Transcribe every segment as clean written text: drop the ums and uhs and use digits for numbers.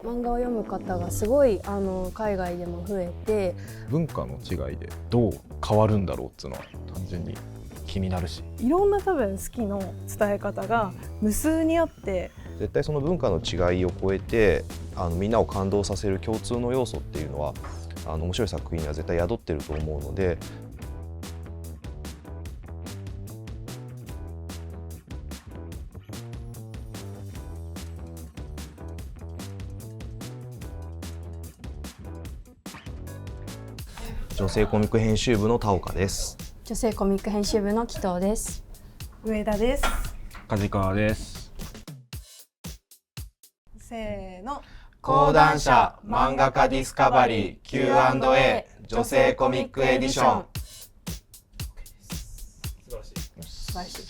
漫画を読む方がすごい海外でも増えて、文化の違いでどう変わるんだろうっていうのは単純に気になるし、いろんな多分好きの伝え方が無数にあって、絶対その文化の違いを超えてみんなを感動させる共通の要素っていうのは面白い作品には絶対宿ってると思うので、女性コミック編集部の田岡です。女性コミック編集部の紀藤です。上田です。梶川です。せーの。講談社漫画家ディスカバリー Q&A 女性コミックエディション。素晴らしい。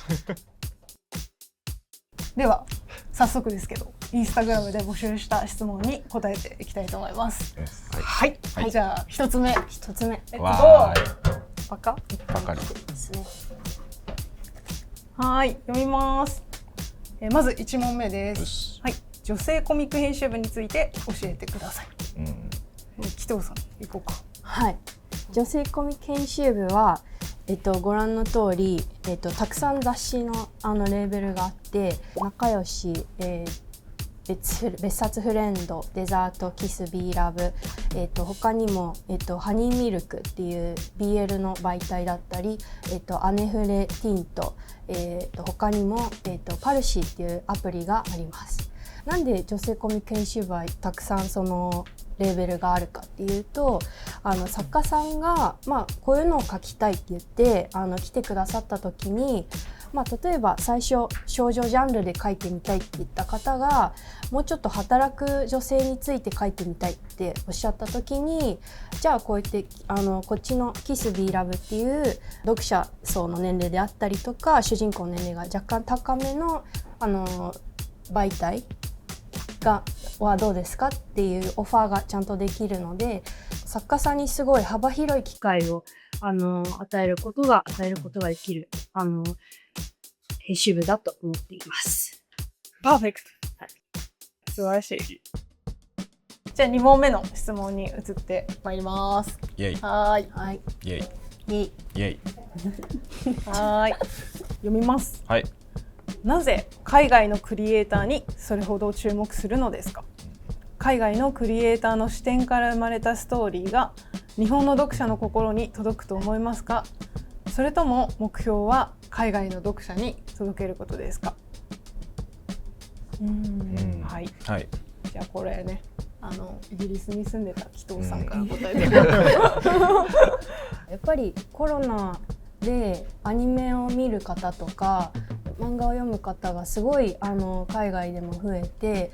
では早速ですけど、インスタグラムで募集した質問に答えていきたいと思います。はい、じゃあ一つ目。わパカばかりですね。はい、読みます。まず1問目です。はい、女性コミック編集部について教えてください。紀藤さん行こうか。はい、女性コミック編集部はご覧の通り、たくさん雑誌のレーベルがあって、仲良し、別冊フレンド、デザート、キス、ビーラブ、他にも、ハニーミルクっていう BL の媒体だったり、アネフレティント、他にも、パルシーっていうアプリがあります。なんで女性コミック編集部はたくさんそのレーベルがあるかっていうと、作家さんが、こういうのを書きたいって言って来てくださった時に、例えば最初少女ジャンルで書いてみたいって言った方が、もうちょっと働く女性について書いてみたいっておっしゃった時に、じゃあこうやってこっちのキス・ビー・ラブっていう読者層の年齢であったりとか、主人公の年齢が若干高めの媒体はどうですかっていうオファーがちゃんとできるので、作家さんにすごい幅広い機会を与えることができる編集部だと思っています。パーフェクト。はい、素晴らしい。じゃあ2問目の質問に移ってまいります。イエイ。はい。イエイ。イエイ。はい。読みます。はい。なぜ海外のクリエイターにそれほど注目するのですか？海外のクリエイターの視点から生まれたストーリーが日本の読者の心に届くと思いますか？それとも目標は海外の読者に届けることですか？はい。はい。じゃあこれね、イギリスに住んでた紀藤さんから答えてください。やっぱりコロナでアニメを見る方とか漫画を読む方がすごい海外でも増えて、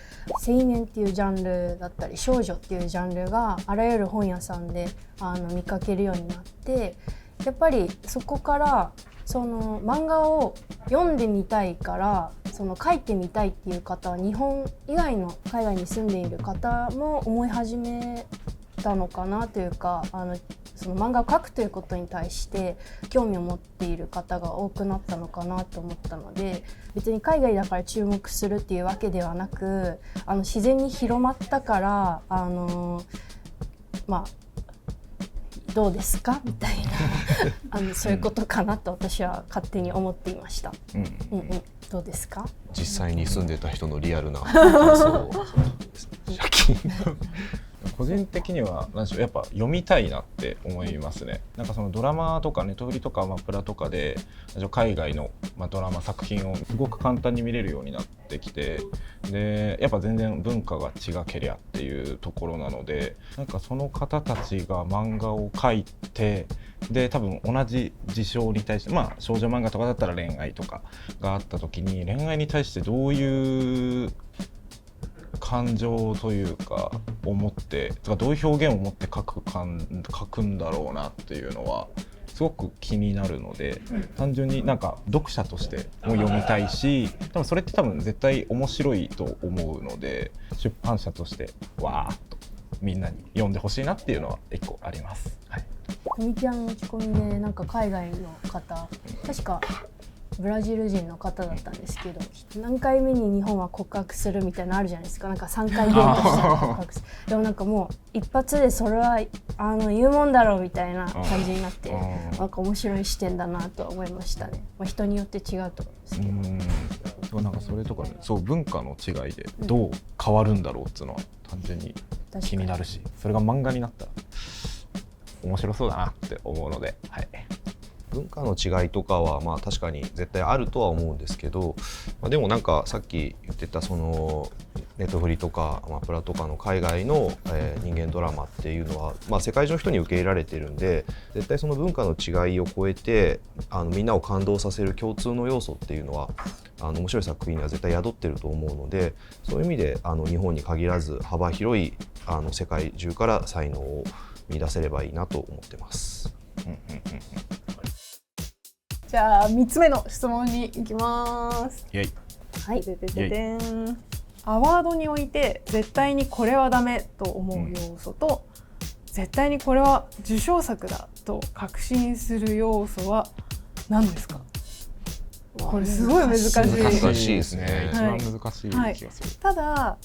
青年っていうジャンルだったり少女っていうジャンルがあらゆる本屋さんで見かけるようになって、やっぱりそこからその漫画を読んでみたいから書いてみたいっていう方は、日本以外の海外に住んでいる方も思い始めたのかなというか、その漫画を描くということに対して興味を持っている方が多くなったのかなと思ったので、別に海外だから注目するっていうわけではなく、自然に広まったからどうですかみたいなそういうことかなと私は勝手に思っていました。どうですか？実際に住んでた人のリアルな感想を個人的にはやっぱ読みたいなって思いますね。なんかそのドラマとかネットフリとかアマプラとかで海外のドラマ作品をすごく簡単に見れるようになってきて、でやっぱ全然文化が違けりゃっていうところなので、なんかその方たちが漫画を描いて、で多分同じ事象に対して、少女漫画とかだったら恋愛とかがあった時に、恋愛に対してどういう感情というか思ってどういう表現を持って書くんだろうなっていうのはすごく気になるので、単純になんか読者としても読みたいし、多分それって絶対面白いと思うので、出版社としてわーっとみんなに読んでほしいなっていうのは一個あります。はい。コミキャンの持ち込みでなんか海外の方、確かブラジル人の方だったんですけど、何回目に日本は告白するみたいなのあるじゃないですか。なんか3回デートしたら告白するでもなんかもう一発でそれは言うもんだろうみたいな感じになってなんか面白い視点だなとは思いましたね。人によって違うと思うんですけど、なんかそれとかね、そう文化の違いでどう変わるんだろうっていうのは単純に気になるし、それが漫画になったら面白そうだなって思うので、はい。文化の違いとかはまあ確かに絶対あるとは思うんですけど、でもなんかさっき言ってたそのネットフリとかアマプラとかの海外の、人間ドラマっていうのは、世界中の人に受け入れられてるんで、絶対その文化の違いを超えてみんなを感動させる共通の要素っていうのは面白い作品には絶対宿ってると思うので、そういう意味で日本に限らず幅広い世界中から才能を見出せればいいなと思ってます。じゃあ3つ目の質問に行きます。イエイ。はい。ででででん。アワードにおいて絶対にこれはダメと思う要素と、絶対にこれは受賞作だと確信する要素は何ですか？これすごい難しい。難しいですね。一番難しい気がする。ただ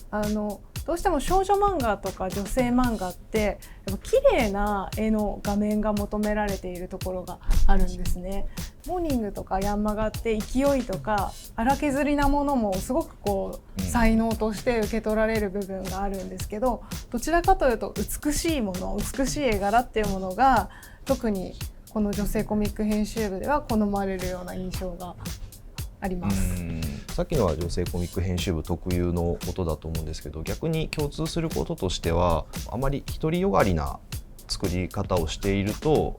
どうしても少女漫画とか女性漫画ってやっぱ綺麗な絵の画面が求められているところがあるんですね。モーニングとかヤンマガって勢いとか荒削りなものもすごく才能として受け取られる部分があるんですけど、どちらかというと美しいもの、美しい絵柄っていうものが特にこの女性コミック編集部では好まれるような印象があります。さっきのは女性コミック編集部特有のことだと思うんですけど、逆に共通することとしてはあまり独りよがりな作り方をしていると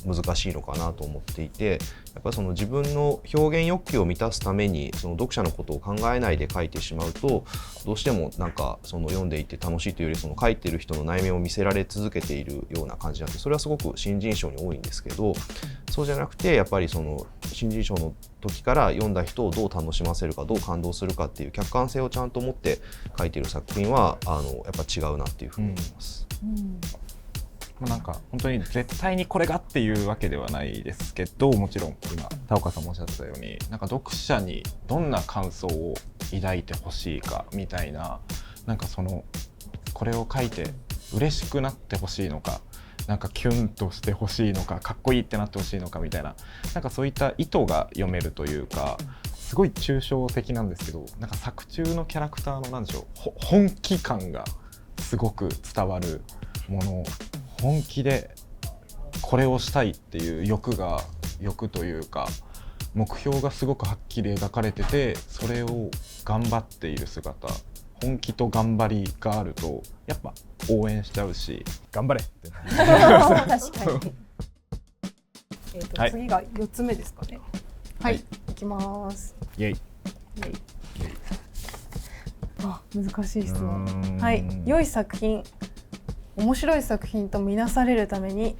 難しいのかなと思っていて、やっぱりその自分の表現欲求を満たすためにその読者のことを考えないで書いてしまうと、どうしてもなんかその読んでいて楽しいというよりその書いてる人の内面を見せられ続けているような感じなんで、それはすごく新人賞に多いんですけど、そうじゃなくてやっぱりその新人賞の時から読んだ人をどう楽しませるか、どう感動するかっていう客観性をちゃんと持って書いている作品はやっぱ違うなっていうふうに思います。なんか本当に絶対にこれがっていうわけではないですけど、もちろん今田岡さんもおっしゃってたように、なんか読者にどんな感想を抱いてほしいかみたいな、なんかそのこれを書いて嬉しくなってほしいのか、なんかキュンとしてほしいのか、かっこいいってなってほしいのかみたいな、なんかそういった意図が読めるというか、すごい抽象的なんですけど、なんか作中のキャラクターのなんでしょう、本気感がすごく伝わるもの、本気でこれをしたいっていう欲というか目標がすごくはっきり描かれてて、それを頑張っている姿、本気と頑張りがあるとやっぱ応援しちゃうし、頑張れって確かに。はい、次が4つ目ですかね。はい、いきます。イエイ。難しい質問。はい、良い作品、面白い作品とみなされるために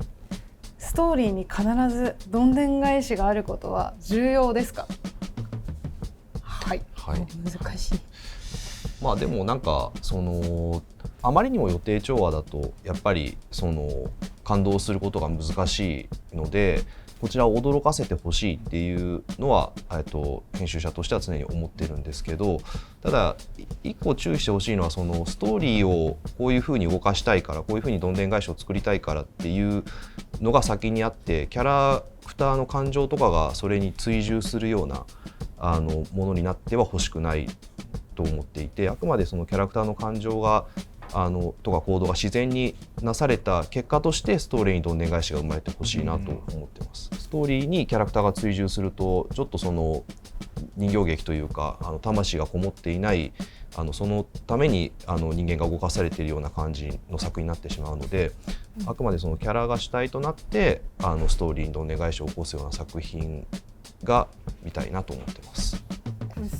ストーリーに必ずどんでん返しがあることは重要ですか？はい、難しい。でもなんかそのあまりにも予定調和だとやっぱりその感動することが難しいので、こちらを驚かせてほしいっていうのは編集者としては常に思ってるんですけど、ただ一個注意してほしいのは、そのストーリーをこういうふうに動かしたいから、こういうふうにどんでん返しを作りたいからっていうのが先にあって、キャラクターの感情とかがそれに追従するようなものになってはほしくないと思っていて、あくまでそのキャラクターの感情がとか行動が自然になされた結果としてストーリーにどんでん返しが生まれてほしいなと思ってます。ストーリーにキャラクターが追従するとちょっとその人形劇というか魂がこもっていないそのために人間が動かされているような感じの作品になってしまうので、あくまでそのキャラが主体となってストーリーにどんでん返しを起こすような作品が見たいなと思ってます。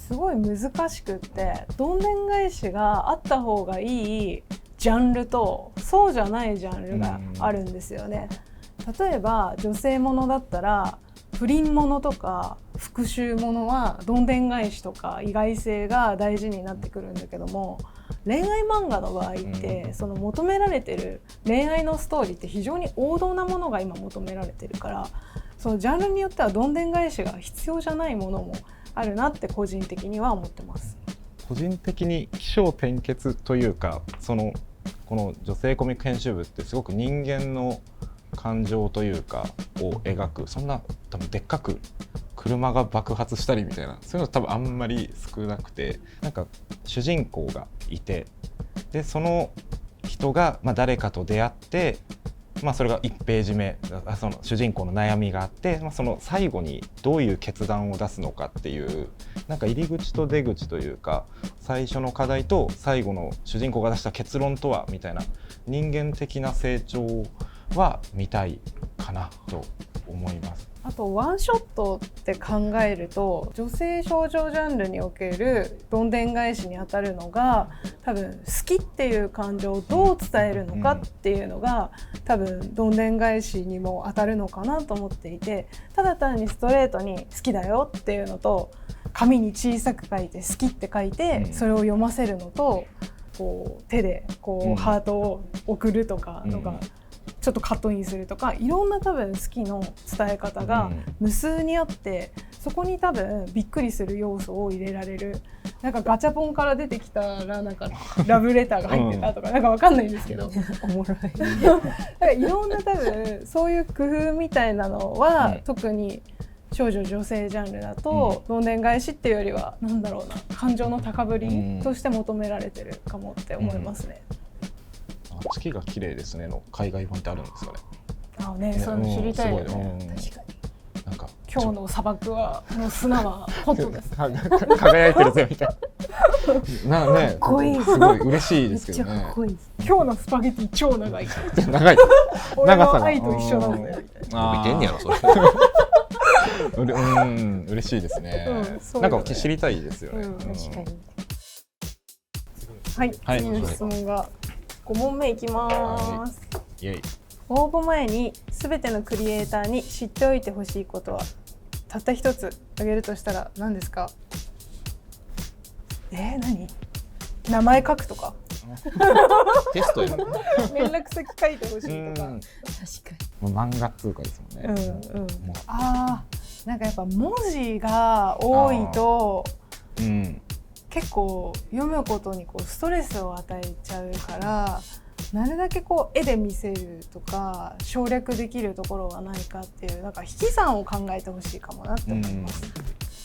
すごい難しくって、どんでん返しがあった方がいいジャンルとそうじゃないジャンルがあるんですよね。例えば女性ものだったら不倫ものとか復讐ものはどんでん返しとか意外性が大事になってくるんだけども、恋愛漫画の場合ってその求められてる恋愛のストーリーって非常に王道なものが今求められてるから、そのジャンルによってはどんでん返しが必要じゃないものもあるなって個人的には思ってます。個人的に起承転結というか、この女性コミック編集部ってすごく人間の感情というかを描く、そんな多分でっかく車が爆発したりみたいなそういうの多分あんまり少なくて、なんか主人公がいて、でその人が誰かと出会って、それが1ページ目、その主人公の悩みがあって、その最後にどういう決断を出すのかっていう、なんか入り口と出口というか、最初の課題と最後の主人公が出した結論とはみたいな人間的な成長は見たいかなと思います。あとワンショットって考えると、女性少女ジャンルにおけるどんでん返しにあたるのが、多分好きっていう感情をどう伝えるのかっていうのが、多分どんでん返しにもあたるのかなと思っていて、ただ単にストレートに好きだよっていうのと、紙に小さく書いて好きって書いてそれを読ませるのと、こう手でこうハートを送るとかのがちょっとカットインするとか、いろんな多分好きの伝え方が無数にあって、そこに多分びっくりする要素を入れられる。なんかガチャポンから出てきたらなんかラブレターが入ってたとか、なんかわかんないんですけどおもろいなんかいろんな多分そういう工夫みたいなのは、特に少女女性ジャンルだと、どんでん返しっていうよりはなんだろうな、感情の高ぶりとして求められてるかもって思いますね。月が綺麗ですねの海外版ってあるんですかね。あね、それ知りたいよね。すごい確かに。なんか今日の砂漠はの砂はホットです。輝いてるぜみたいな。ね、かっこいい。すごい嬉しいですけどね。めっちゃかっこいいです。今日のスパゲティ超長い。長い。俺の愛と一緒なんだよみたいな。見てんねやろそれ。嬉しいですね。そういうのねなんか知りたいですよね。確かに。はい、次の質問が5問目いきます。イエイ。応募前に全てのクリエイターに知っておいてほしいことはたった一つ挙げるとしたら何ですか？何？名前書くとかテストやん。連絡先書いてほしいとか。確かに。漫画通貨ですもんね。なんかやっぱ文字が多いと結構読むことにこうストレスを与えちゃうから、なるだけこう絵で見せるとか省略できるところはないかっていう、なんか引き算を考えてほしいかもなって思います。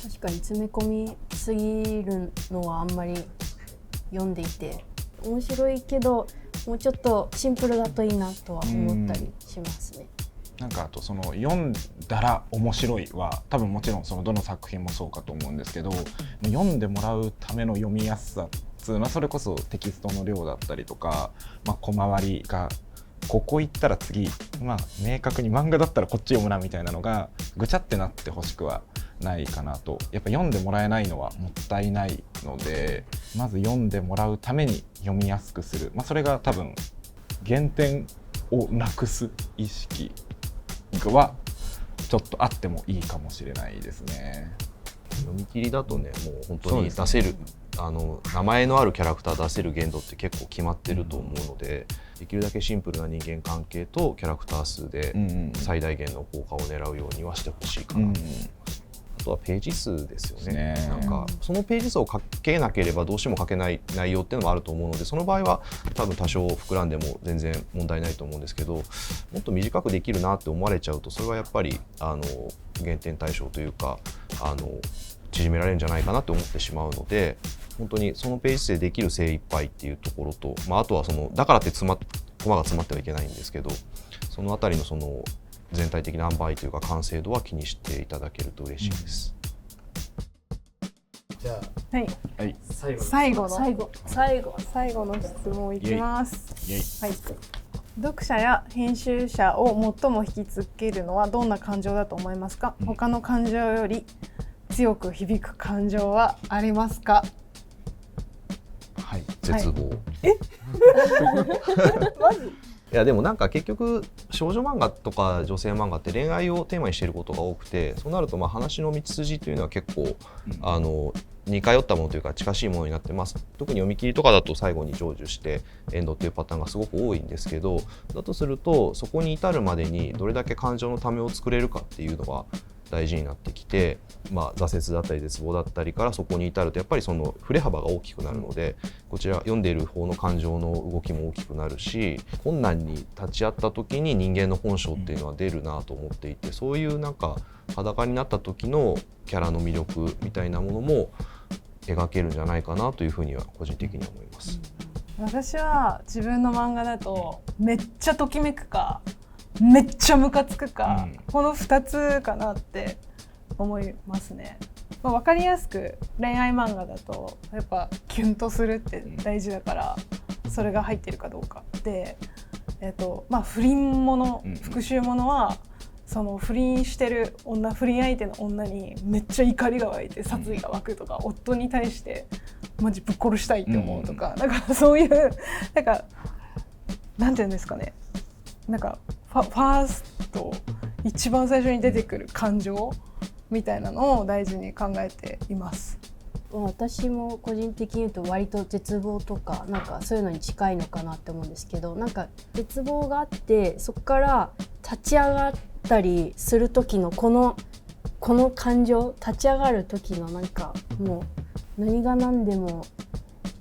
確かに詰め込みすぎるのはあんまり読んでいて面白いけど、もうちょっとシンプルだといいなとは思ったりしますね。なんかあとその読んだら面白いは多分もちろんそのどの作品もそうかと思うんですけど、読んでもらうための読みやすさっていうのはそれこそテキストの量だったりとか、小回りがここ行ったら次、明確に漫画だったらこっち読むなみたいなのがぐちゃってなってほしくはないかなと。やっぱ読んでもらえないのはもったいないので、まず読んでもらうために読みやすくする、それが多分減点をなくす意識はちょっとあってもいいかもしれないですね。読み切りだとね、もう本当に出せる、名前のあるキャラクター出せる限度って結構決まってると思うので、できるだけシンプルな人間関係とキャラクター数で最大限の効果を狙うようにはしてほしいかなと思います。あとはページ数ですよね。なんかそのページ数を書けなければどうしても書けない内容っていうのもあると思うので、その場合は多分多少膨らんでも全然問題ないと思うんですけど、もっと短くできるなって思われちゃうと、それはやっぱり減点対象というか縮められるんじゃないかなって思ってしまうので、本当にそのページ数でできる精一杯っていうところと、あとはだからってコマが詰まってはいけないんですけど、そのあたりの全体的な塩梅というか完成度は気にしていただけると嬉しいです。じゃあ、はい、最後の質問いきます。イエイ。読者や編集者を最も引きつけるのはどんな感情だと思いますか？他の感情より強く響く感情はありますか？はい、絶望。マジ？いやでもなんか結局少女漫画とか女性漫画って恋愛をテーマにしていることが多くて、そうなると話の道筋というのは結構似通ったものというか近しいものになって、特に読み切りとかだと最後に成就してエンドっていうパターンがすごく多いんですけど、だとするとそこに至るまでにどれだけ感情のためを作れるかっていうのが大事になってきて、挫折だったり絶望だったりからそこに至るとやっぱりその振れ幅が大きくなるので、こちら読んでいる方の感情の動きも大きくなるし、困難に立ち会った時に人間の本性っていうのは出るなと思っていて、そういうなんか裸になった時のキャラの魅力みたいなものも描けるんじゃないかなというふうには個人的には思います。私は自分の漫画だとめっちゃときめくかめっちゃムカつくか、この2つかなって思いますね。分かりやすく恋愛漫画だとやっぱキュンとするって大事だから、それが入ってるかどうかで、不倫もの、復讐ものはその不倫してる女、不倫相手の女にめっちゃ怒りが湧いて殺意が湧くとか、夫に対してマジぶっ殺したいって思うとか、だからそういうなんかなんていうんですかね、なんかファースト一番最初に出てくる感情みたいなのを大事に考えています。私も個人的に言うと割と絶望とかなんかそういうのに近いのかなって思うんですけど、なんか絶望があってそこから立ち上がったりする時のこの感情、立ち上がる時のなんかもう何が何でも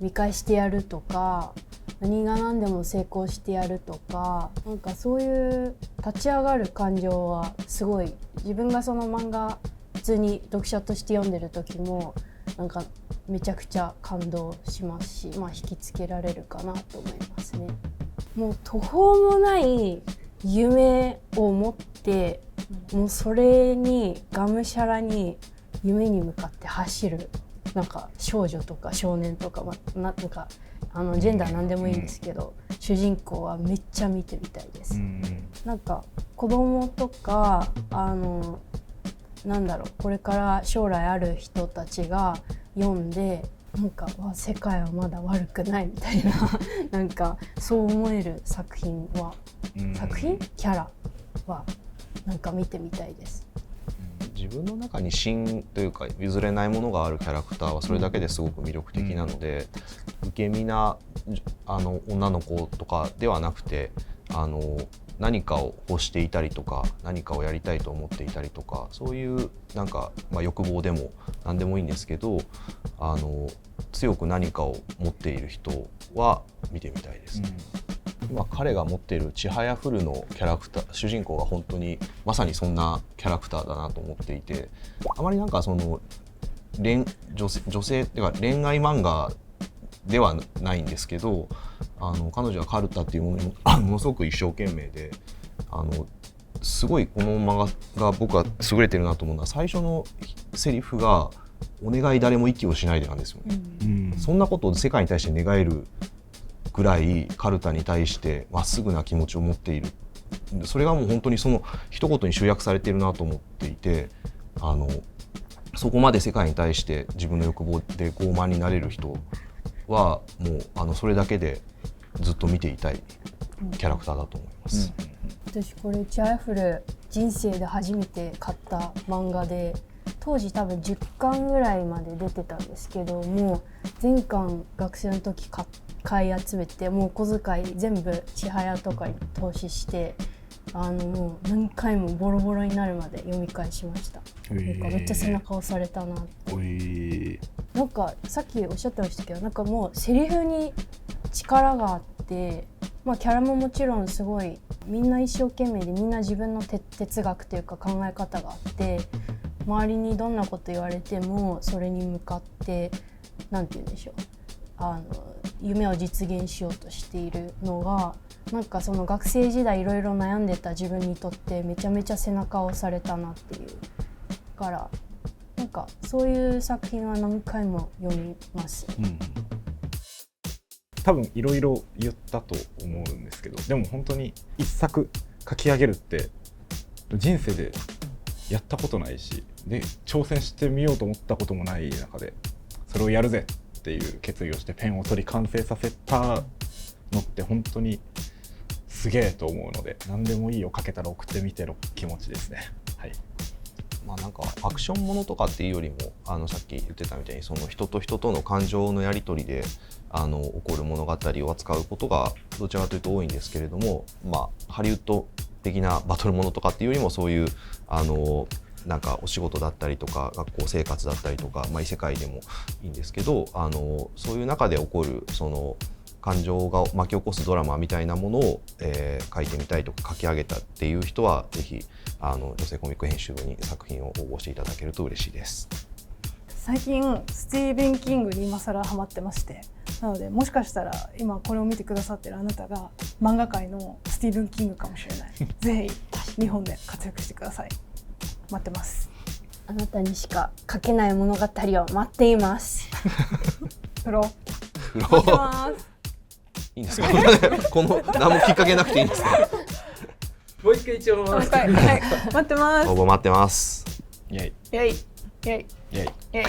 見返してやるとか、何が何でも成功してやるとか、なんかそういう立ち上がる感情はすごい自分がその漫画普通に読者として読んでる時もなんかめちゃくちゃ感動しますし、引きつけられるかなと思いますね。もう途方もない夢を持ってもうそれにがむしゃらに夢に向かって走るなんか少女とか少年とか、なんかジェンダーなんでもいいんですけど、主人公はめっちゃ見てみたいです。なんか子供とかなんだろう、これから将来ある人たちが読んでなんか世界はまだ悪くないみたいななんかそう思える作品キャラはなんか見てみたいです。自分の中に芯というか譲れないものがあるキャラクターはそれだけですごく魅力的なので、受け身な女の子とかではなくて何かを欲していたりとか何かをやりたいと思っていたりとか、そういうなんか、欲望でも何でもいいんですけど強く何かを持っている人は見てみたいです。今彼が持っているちはやふるのキャラクター、主人公が本当にまさにそんなキャラクターだなと思っていて、あまりなんかその女性っていうか恋愛漫画ではないんですけど、彼女はカルタっていうものにものすごく一生懸命で、すごいこの漫画が僕は優れてるなと思うのは最初のセリフがお願い誰も息をしないでなんですよね。そんなことを世界に対して願えるぐらいカルタに対してまっすぐな気持ちを持っている。それがもう本当にその一言に集約されているなと思っていて、そこまで世界に対して自分の欲望で傲慢になれる人はもうそれだけでずっと見ていたいキャラクターだと思います。私これちはやふる人生で初めて買った漫画で、当時多分10巻ぐらいまで出てたんですけど、もう全巻学生の時買い集めて、もう小遣い全部ちはやとかに投資してもう何回もボロボロになるまで読み返しました。なんかめっちゃ背中押されたなって。なんかさっきおっしゃってましたけど、なんかもうセリフに力があって、キャラももちろんすごいみんな一生懸命で、みんな自分の哲学というか考え方があって、周りにどんなこと言われてもそれに向かってなんて言うんでしょう、夢を実現しようとしているのが、なんかその学生時代いろいろ悩んでた自分にとってめちゃめちゃ背中を押されたなっていうから、なんかそういう作品は何回も読みます。多分いろいろ言ったと思うんですけど、でも本当に一作書き上げるって人生でやったことないし、で挑戦してみようと思ったこともない中でそれをやるぜっていう決意をしてペンを取り完成させたのって本当にすげえと思うので、何でもいいを書けたら送ってみての気持ちですね。はい。なんかアクションものとかっていうよりもさっき言ってたみたいにその人と人との感情のやり取りで起こる物語を扱うことがどちらかというと多いんですけれども、ハリウッド的なバトルものとかっていうよりもそういうなんかお仕事だったりとか学校生活だったりとか、異世界でもいいんですけどそういう中で起こるその感情が巻き起こすドラマみたいなものを、書いてみたいとか書き上げたっていう人はぜひ女性コミック編集部に作品を応募していただけると嬉しいです。最近スティーブン・キングに今更ハマってまして、なのでもしかしたら今これを見てくださってるあなたが漫画界のスティーブン・キングかもしれないぜひ日本で活躍してください。待ってます。あなたにしか書けない物語を待っていますプロフロ待ってますいいんですかこの何もきっかけなくていいんですかもう一回一応はい、待ってます。応募待ってます。イエイイェイイェイイエイイェイ